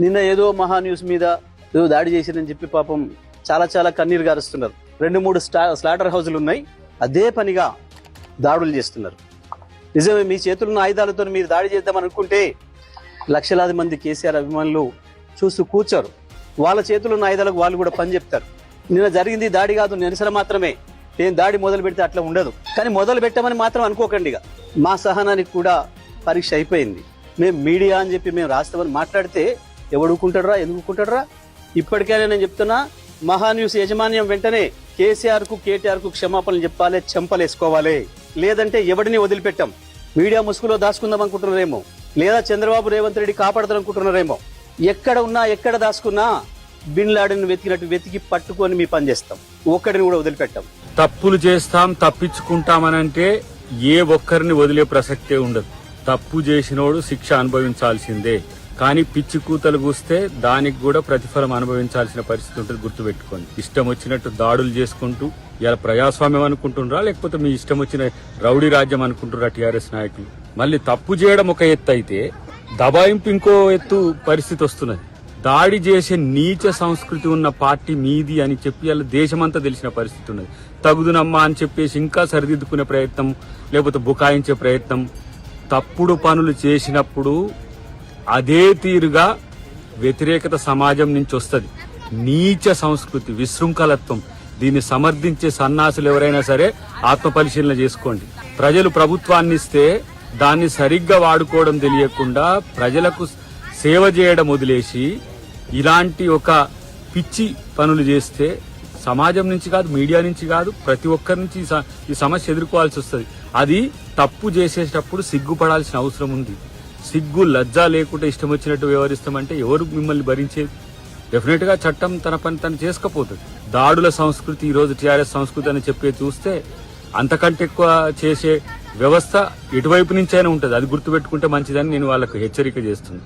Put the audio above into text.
నిన్న ఏదో మహా న్యూస్ మీద ఏదో దాడి చేసిరని చెప్పి పాపం చాలా చాలా కన్నీరు గారుస్తున్నారు. 2-3 స్లాటర్ హౌజులు ఉన్నాయి, అదే పనిగా దాడులు చేస్తున్నారు. నిజమే, మీ చేతులున్న ఆయుధాలతో మీరు దాడి చేద్దామని అనుకుంటే లక్షలాది మంది కేసీఆర్ అభిమానులు చూస్తూ కూర్చోరు. వాళ్ళ చేతులున్న ఆయుధాలకు వాళ్ళు కూడా పని చెప్తారు. నిన్న జరిగింది దాడి కాదు, నిరసన మాత్రమే. నేను దాడి మొదలు పెడితే అట్లా ఉండదు. కానీ మొదలు పెట్టామని మాత్రం అనుకోకండి. మా సహనానికి కూడా పరీక్ష అయిపోయింది. మేము మీడియా అని చెప్పి మేము రాస్తామని మాట్లాడితే ఎవడుకుంటాడరా, ఎందుకుంటాడరా? ఇప్పటికైనా నేను చెప్తున్నా, మహా న్యూస్ యాజమాన్యం వెంటనే కేసీఆర్ కు కేటీఆర్ కు క్షమాపణలు చెప్పాలి, చెంపలేసుకోవాలి. లేదంటే ఎవడిని వదిలిపెట్టాం. మీడియా ముసుగులో దాచుకుందాం అనుకుంటున్నారేమో, లేదా చంద్రబాబు రేవంత్ రెడ్డి కాపాడతారనుకుంటున్నారేమో. ఎక్కడ ఉన్నా ఎక్కడ దాచుకున్నా బిన్ లాడెన్ వెతికినట్టు వెతికి పట్టుకొని మీ పని చేస్తాం. ఒక్కడిని కూడా వదిలిపెట్టాం. తప్పులు చేస్తాం, తప్పించుకుంటామనంటే ఏ ఒక్కరిని వదిలే ప్రసక్తే ఉండదు. తప్పు చేసినోడు శిక్ష అనుభవించాల్సిందే. కానీ పిచ్చి కూతలు కూస్తే దానికి కూడా ప్రతిఫలం అనుభవించాల్సిన పరిస్థితి ఉంటుంది. గుర్తుపెట్టుకోండి. ఇష్టం వచ్చినట్టు దాడులు చేసుకుంటూ ఇలా ప్రజాస్వామ్యం అనుకుంటున్నారా, లేకపోతే మీ ఇష్టం వచ్చిన రౌడీ రాజ్యం అనుకుంటున్నారా టీఆర్ఎస్ నాయకులు? మళ్ళీ తప్పు చేయడం ఒక ఎత్తు అయితే దబాయింపు ఇంకో ఎత్తు పరిస్థితి వస్తున్నది. దాడి చేసే నీచ సంస్కృతి ఉన్న పార్టీ మీది అని చెప్పి అలా దేశమంతా తెలిసిన పరిస్థితి ఉన్నది. తగుదునమ్మా అని చెప్పేసి ఇంకా సరిదిద్దుకునే ప్రయత్నం, లేకపోతే బుకాయించే ప్రయత్నం. తప్పుడు పనులు చేసినప్పుడు అదే తీరుగా వ్యతిరేకత సమాజం నుంచి వస్తుంది. నీచ సంస్కృతి, విశృంఖలత్వం, దీన్ని సమర్థించే సన్నాసులు ఎవరైనా సరే ఆత్మ పరిశీలన చేసుకోండి. ప్రజలు ప్రభుత్వాన్ని ఇస్తే దాన్ని సరిగ్గా వాడుకోవడం తెలియకుండా ప్రజలకు సేవ చేయడం వదిలేసి ఇలాంటి ఒక పిచ్చి పనులు చేస్తే సమాజం నుంచి కాదు, మీడియా నుంచి కాదు, ప్రతి ఒక్కరి నుంచి ఈ సమస్య ఎదుర్కోవాల్సి వస్తుంది. అది తప్పు చేసేటప్పుడు సిగ్గుపడాల్సిన అవసరం ఉంది. సిగ్గు లజ్జ లేకుండా ఇష్టం వచ్చినట్టు వ్యవహరిస్తామంటే ఎవరు మిమ్మల్ని భరించేది? డెఫినెట్ గా చట్టం తన పని తను చేసుకపోతుంది. దాడుల సంస్కృతి ఈరోజు టీఆర్ఎస్ సంస్కృతి అని చెప్పే చూస్తే అంతకంటే ఎక్కువ చేసే వ్యవస్థ ఎటువైపు నుంచైనా ఉంటుంది. అది గుర్తుపెట్టుకుంటే మంచిదని నేను వాళ్ళకు హెచ్చరిక చేస్తున్నాను.